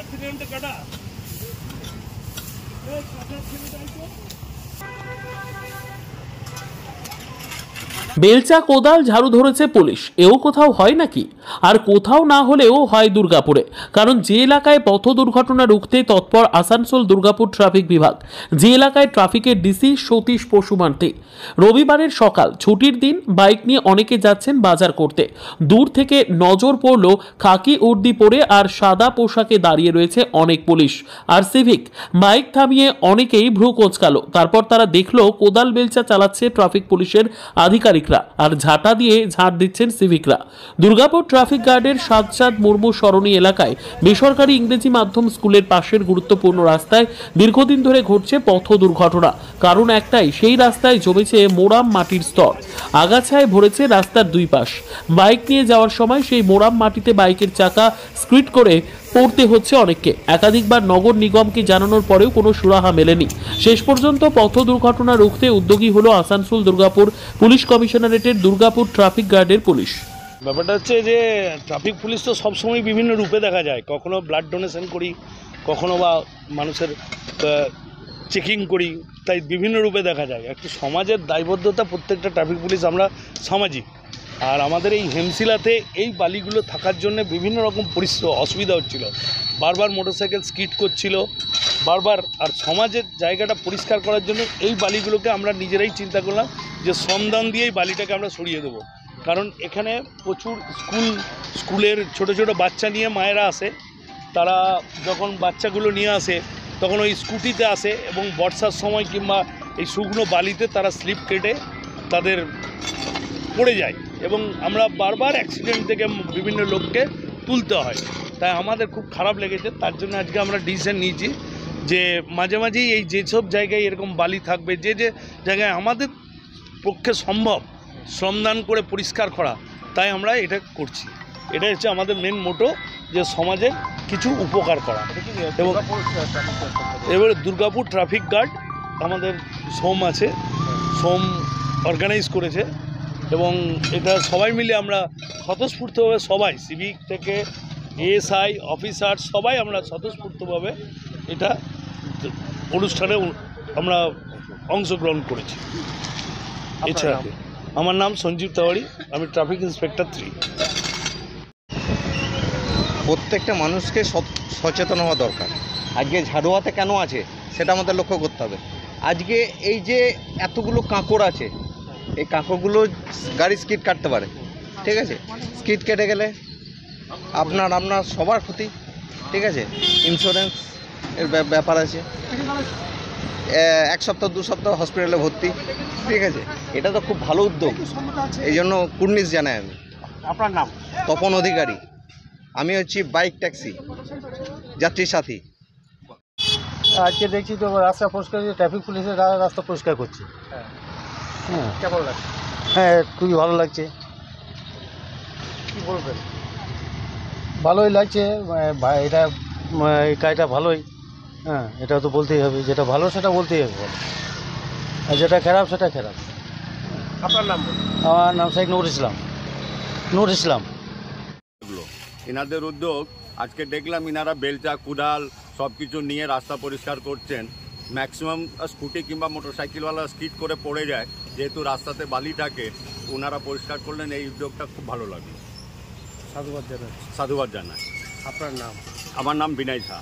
Accident कटा বেলচা কোদাল ঝাড়ু ধরেছে পুলিশ, এও কোথাও হয় নাকি? আর কোথাও না হলেও হয় দুর্গাপুরে, কারণ যে এলাকায় পথ দুর্ঘটনা রুখতে তৎপর আসানসোল দুর্গাপুর ট্রাফিক বিভাগ, যে এলাকায় ট্রাফিকের ডিসি সতীশ পশুমান্তি। রবিবারের সকাল, ছুটির দিন, বাইক নিয়ে অনেকে যাচ্ছেন বাজার করতে। দূর থেকে নজর পড়ল খাকি উর্দি পরে আর সাদা পোশাকে দাঁড়িয়ে রয়েছে অনেক পুলিশ আর সিভিক। বাইক থামিয়ে অনেকেই ভ্রু কোঁচকালো। তারপর তারা দেখলো কোদাল বেলচা চালাচ্ছে ট্রাফিক পুলিশের আধিকারিকরা আর ঝাঁটা দিয়ে ঝাঁট দিচ্ছেন সিভিকরা। দুর্গাপুর ট্রাফিক গার্ডের সাতচাঁদ মুর্মু সরণি এলাকায় বেসরকারি ইংরেজি মাধ্যম স্কুলের পাশের গুরুত্বপূর্ণ রাস্তায় দীর্ঘদিন ধরে ঘটছে পথ দুর্ঘটনা। কারণ একটাই, সেই রাস্তায় জমেছে মোরাম মাটির স্তর, আগাছায় ভরেছে রাস্তার দুই পাশ। বাইক নিয়ে যাওয়ার সময় সেই মোরাম মাটিতে বাইকের চাকা স্কিড করে পড়তে হচ্ছে অনেককে। একাধিকবার নগর নিগমকে জানানোর পরেও কোনো সুরাহা মেলেনি। শেষ পর্যন্ত পথ দুর্ঘটনা রুখতে উদ্যোগী হলো আসানসোল দুর্গাপুর পুলিশ কমিশনারেটের দুর্গাপুর ট্রাফিক গার্ডের পুলিশ। ব্যাপারটা হচ্ছে যে ট্রাফিক পুলিশ তো সবসময় বিভিন্ন রূপে দেখা যায়, কখনো ব্লাড ডোনেশন করি, কখনো বা মানুষের চেকিং করি, তাই বিভিন্ন রূপে দেখা যায়। একটি সমাজের দায়বদ্ধতা, প্রত্যেকটা ট্রাফিক পুলিশ আমরা সামাজিক। আর আমাদের এই হেমশিলাতে এই বালিগুলো থাকার জন্য বিভিন্ন রকম অসুবিধা হচ্ছিল, বারবার মোটরসাইকেল স্কিড করছিল বারবার। আর সমাজের জায়গাটা পরিষ্কার করার জন্য এই বালিগুলোকে আমরা নিজেরাই চিন্তা করলাম যে শ্রমদান দিয়ে এই বালিটাকে আমরা সরিয়ে দেবো। কারণ এখানে প্রচুর স্কুলের ছোট ছোট বাচ্চা নিয়ে মায়েরা আসে, তারা যখন বাচ্চাগুলো নিয়ে আসে তখন ওই স্কুটিতে আসে এবং বর্ষার সময় কিংবা এই শুকনো বালিতে তারা স্লিপ কেটে তাদের পড়ে যায় এবং আমরা বারবার অ্যাক্সিডেন্ট থেকে বিভিন্ন লোককে তুলতে হয়। তাই আমাদের খুব খারাপ লেগেছে। তার জন্য আজকে আমরা ডিসিশন নিয়েছি যে মাঝে মাঝেই এই যেসব জায়গায় এরকম বালি থাকবে, যে যে জায়গায় আমাদের পক্ষে সম্ভব শ্রমদান করে পরিষ্কার করা, তাই আমরা এটা করছি। এটা হচ্ছে আমাদের মেন মোটো, যে সমাজের কিছু উপকার করা। এবং এবারে দুর্গাপুর ট্রাফিক গার্ড আমাদের সোম আছে, সোম অর্গানাইজ করেছে এবং এটা সবাই মিলে আমরা স্বতঃস্ফূর্তভাবে, সবাই সিভিক থেকে এএসআই অফিসার সবাই আমরা স্বতঃস্ফূর্তভাবে এটা অনুষ্ঠানে আমরা অংশগ্রহণ করেছি। এছাড়া আমার নাম সঞ্জীব তেওয়ারি, আমি ট্রাফিক ইন্সপেক্টর 3। প্রত্যেকটা মানুষকে সচেতন হওয়া দরকার। আজকে ঝাড়ুয়াতে কেন আছে সেটা আমাদের লক্ষ্য করতে হবে। আজকে এই যে এতগুলো কাঁকড় আছে, এই কাঁকড়গুলো গাড়ি স্কিড কাটতে পারে, ঠিক আছে? স্কিড কেটে গেলে আপনার সবার ক্ষতি, ঠিক আছে? ইন্স্যুরেন্স এর ব্যাপার আছে, 1 সপ্তাহ 2 সপ্তাহ হসপিটালে ভর্তি, ঠিক আছে? এটা তো খুব ভালো উদ্যোগ, এই জন্য কুর্নিশ জানাই আমি। আপনার নাম? তপন অধিকারী, আমি হচ্ছি বাইক ট্যাক্সি যাত্রী সাথী। আজকে দেখছি তো রাস্তা পরিষ্কার, ট্রাফিক পুলিশের রাস্তা পরিষ্কার করছে। হ্যাঁ, কেমন লাগছে? হ্যাঁ, খুবই ভালো লাগছে। কী বলবেন? ভালোই লাগছে, এটা এই কাজটা ভালোই। হ্যাঁ, এটা তো বলতেই হবে, যেটা ভালো সেটা বলতেই হবে, আর যেটা খারাপ সেটা খারাপ। আপনার নাম? আমার নাম শেখ নূর ইসলাম। এনাদের উদ্যোগ, আজকে দেখলাম ইনারা বেলচা কুদাল সব কিছু নিয়ে রাস্তা পরিষ্কার করছেন। ম্যাক্সিমাম স্কুটি কিংবা মোটরসাইকেলওয়ালা স্কিড করে পড়ে যায়, যেহেতু রাস্তাতে বালি থাকে, ওনারা পরিষ্কার করলেন। এই উদ্যোগটা খুব ভালো লাগলো, সাধুবাদ জানাই। সাধুবাদ জানাই। আপনার নাম? আমার নাম বিনয় ঝা।